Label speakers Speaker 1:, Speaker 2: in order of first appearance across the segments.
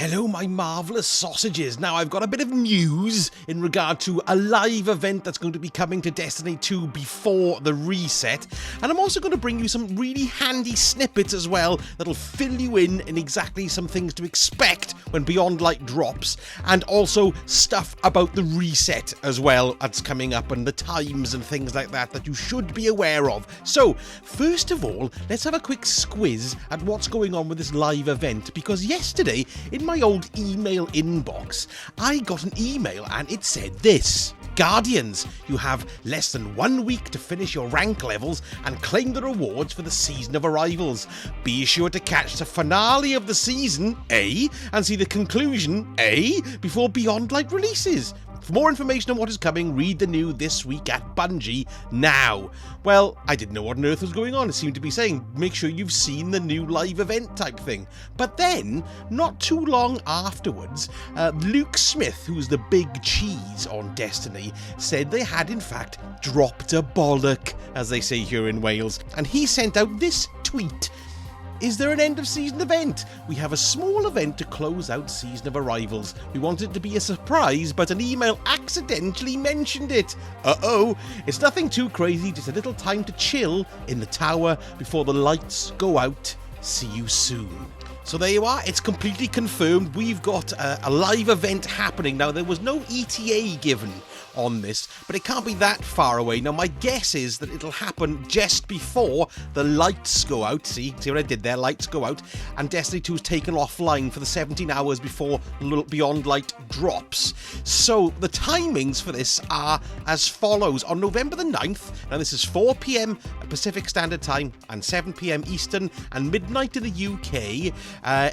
Speaker 1: Hello, my marvellous sausages. Now, I've got a bit of news in regard to a live event that's going to be coming to Destiny 2 before the reset. And I'm also going to bring you some really handy snippets as well that'll fill you in exactly some things to expect when Beyond Light drops. And also stuff about the reset as well that's coming up and the times and things like that that you should be aware of. So, first of all, let's have a quick squiz at what's going on with this live event. Because yesterday, in my old email inbox, I got an email and it said this: Guardians, you have less than 1 week to finish your rank levels and claim the rewards for the Season of Arrivals. Be sure to catch the finale of the season, A, and see the conclusion, A, before Beyond Light releases. For more information on what is coming, read the new This Week at Bungie now. Well, I didn't know what on earth was going on. It seemed to be saying, make sure you've seen the new live event type thing. But then, not too long afterwards, Luke Smith, who's the big cheese on Destiny, said they had in fact dropped a bollock, as they say here in Wales. And he sent out this tweet. Is there an end of season event? We have a small event to close out Season of Arrivals. We wanted it to be a surprise, but an email accidentally mentioned it. Uh-oh. It's nothing too crazy, just a little time to chill in the tower before the lights go out. See you soon. So there you are, it's completely confirmed. We've got a live event happening. Now, there was no ETA given on this, but it can't be that far away. Now, my guess is that it'll happen just before the lights go out. See what I did there? Lights go out, and Destiny 2 is taken offline for the 17 hours before Beyond Light drops. So the timings for this are as follows. On November the 9th, now this is 4 p.m. Pacific Standard Time and 7 p.m. Eastern and midnight in the UK.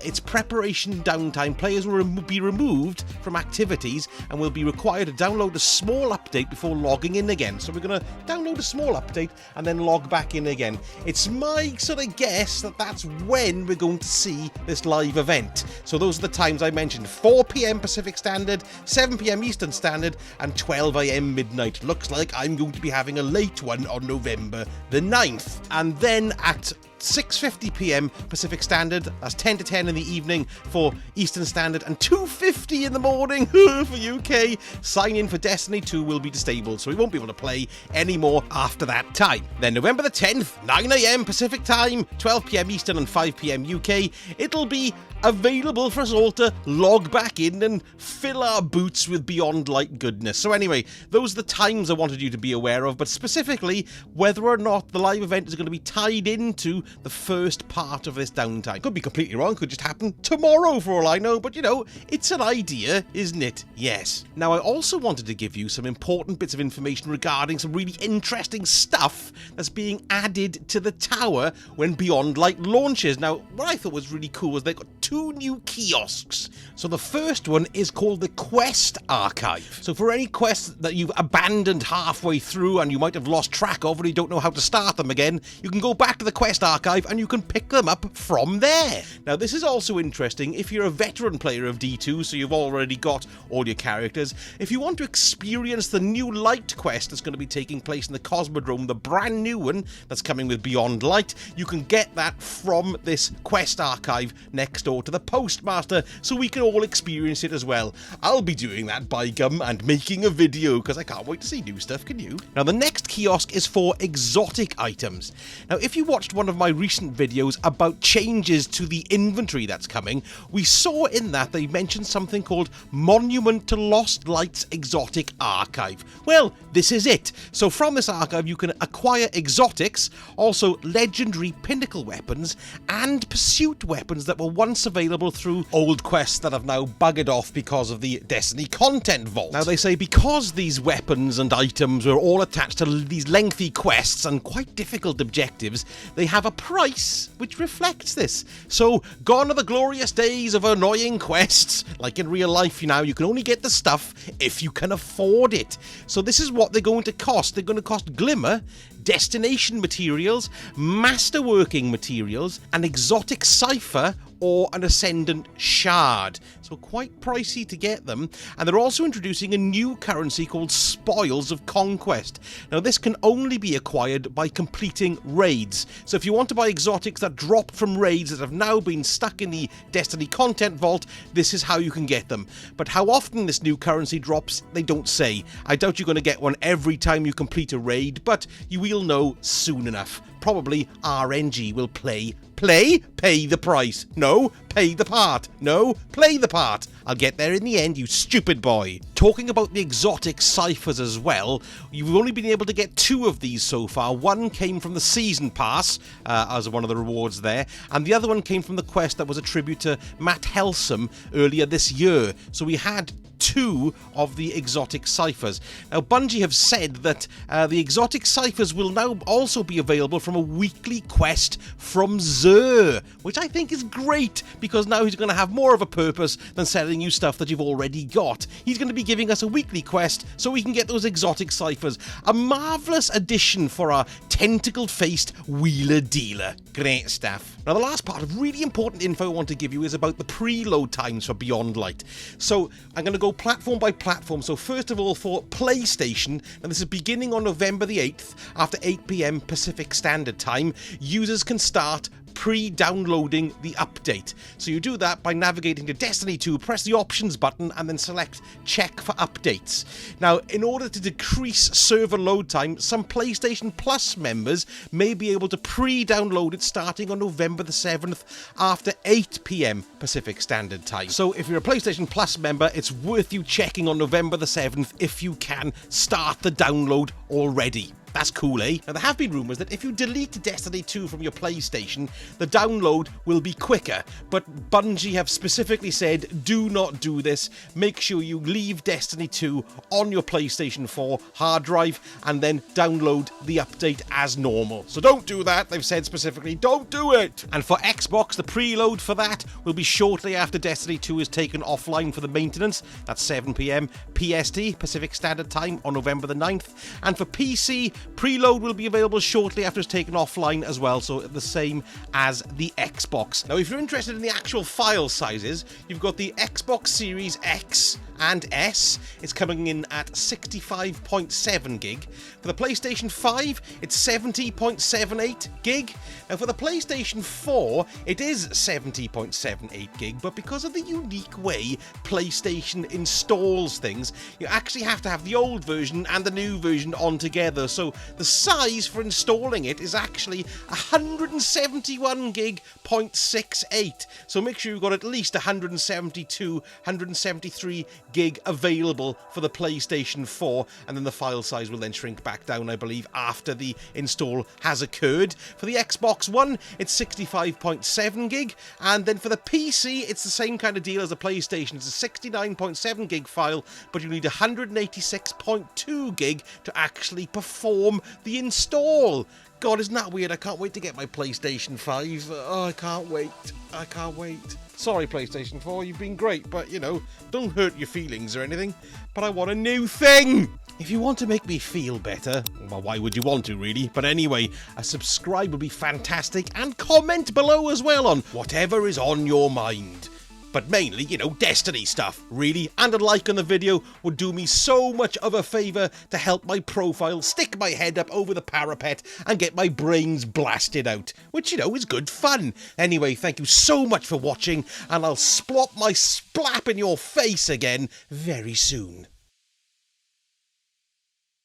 Speaker 1: It's preparation downtime. Players will be removed from activities and will be required to download a small update before logging in again. So we're going to download a small update and then log back in again. It's my sort of guess that that's when we're going to see this live event. So those are the times I mentioned: 4 p.m. Pacific Standard, 7 p.m. Eastern Standard, and 12 a.m. midnight. Looks like I'm going to be having a late one on November the 9th. And then at 6:50 p.m. Pacific Standard, that's 10 to 10 in the evening for Eastern Standard, and 2:50 in the morning for UK. Sign in for Destiny 2 will be disabled, so we won't be able to play anymore after that time. Then November the 10th, 9 a.m. Pacific Time, 12 p.m. Eastern and 5 p.m. UK, it'll be available for us all to log back in and fill our boots with Beyond Light goodness. So anyway, those are the times I wanted you to be aware of, but specifically whether or not the live event is going to be tied into the first part of this downtime. Could be completely wrong, could just happen tomorrow for all I know, but you know, it's an idea, isn't it? Yes. Now, I also wanted to give you some important bits of information regarding some really interesting stuff that's being added to the tower when Beyond Light launches. Now, what I thought was really cool was they got 2 new kiosks. So the first one is called the Quest Archive. So for any quests that you've abandoned halfway through and you might have lost track of and you don't know how to start them again, you can go back to the Quest Archive and you can pick them up from there. Now, this is also interesting if you're a veteran player of D2, so you've already got all your characters. If you want to experience the new Light quest that's going to be taking place in the Cosmodrome, the brand new one that's coming with Beyond Light, you can get that from this Quest Archive next door to the Postmaster, so we can all experience it as well. I'll be doing that, by gum, and making a video, because I can't wait to see new stuff, can you? Now, the next kiosk is for exotic items. Now, if you watched one of my recent videos about changes to the inventory that's coming, we saw in that they mentioned something called Monument to Lost Light's Exotic Archive. Well, this is it. So from this archive, you can acquire exotics, also legendary pinnacle weapons, and pursuit weapons that were once available through old quests that have now buggered off because of the Destiny content vault. Now, they say because these weapons and items were all attached to these lengthy quests and quite difficult objectives, they have a price which reflects this. So, gone are the glorious days of annoying quests. Like in real life, you know, you can only get the stuff if you can afford it. So this is what they're going to cost. They're going to cost Glimmer, destination materials, masterworking materials, an exotic cipher, or an ascendant shard. So quite pricey to get them. And they're also introducing a new currency called Spoils of Conquest. Now this can only be acquired by completing raids. So if you want to buy exotics that dropped from raids that have now been stuck in the Destiny content vault, this is how you can get them. But how often this new currency drops, they don't say. I doubt you're going to get one every time you complete a raid, but you will know soon enough. Probably RNG will pay the price. No, pay the part. No, play the part. I'll get there in the end, you stupid boy. Talking about the exotic ciphers as well, you've only been able to get 2 of these so far. One came from the season pass as one of the rewards there, and the other one came from the quest that was a tribute to Matt Helsum earlier this year. So we had 2 of the exotic ciphers. Now Bungie have said that the exotic ciphers will now also be available from a weekly quest from Xur, which I think is great because now he's going to have more of a purpose than selling you stuff that you've already got. He's going to be giving us a weekly quest so we can get those exotic ciphers. A marvellous addition for our tentacled-faced wheeler dealer. Great stuff. Now the last part of really important info I want to give you is about the preload times for Beyond Light. So I'm going to go platform by platform. So first of all, for PlayStation, and this is beginning on November the 8th after 8 PM Pacific Standard Time, users can start pre-downloading the update. So you do that by navigating to Destiny 2, press the options button and then select check for updates. Now, in order to decrease server load time, some PlayStation Plus members may be able to pre-download it starting on November the 7th after 8 PM Pacific Standard Time. So if you're a PlayStation Plus member, it's worth you checking on November the 7th if you can start the download already. That's cool, eh? Now, there have been rumours that if you delete Destiny 2 from your PlayStation, the download will be quicker, but Bungie have specifically said, do not do this. Make sure you leave Destiny 2 on your PlayStation 4 hard drive and then download the update as normal. So don't do that. They've said specifically, don't do it. And for Xbox, the preload for that will be shortly after Destiny 2 is taken offline for the maintenance. That's 7 PM PST, Pacific Standard Time, on November the 9th. And for PC, preload will be available shortly after it's taken offline as well, so the same as the Xbox. Now, if you're interested in the actual file sizes, you've got the Xbox Series X and S. It's coming in at 65.7 gig. For the PlayStation 5, it's 70.78 gig. And for the PlayStation 4, it is 70.78 gig, but because of the unique way PlayStation installs things, you actually have to have the old version and the new version on together. So the size for installing it is actually 171 gig 0.68. So make sure you've got at least 172, 173 gig available for the PlayStation 4, and then the file size will then shrink back down, I believe, after the install has occurred. For the Xbox One, it's 65.7 gig, and then for the PC, it's the same kind of deal as the PlayStation. It's a 69.7 gig file, but you need 186.2 gig to actually perform the install. God, isn't that weird? I can't wait to get my PlayStation 5. Oh, I can't wait. I can't wait. Sorry, PlayStation 4, you've been great, but, you know, don't hurt your feelings or anything. But I want a new thing! If you want to make me feel better, well, why would you want to, really? But anyway, a subscribe would be fantastic, and comment below as well on whatever is on your mind. But mainly, you know, Destiny stuff, really. And a like on the video would do me so much of a favour to help my profile stick my head up over the parapet and get my brains blasted out, which, you know, is good fun. Anyway, thank you so much for watching, and I'll splop my splap in your face again very soon.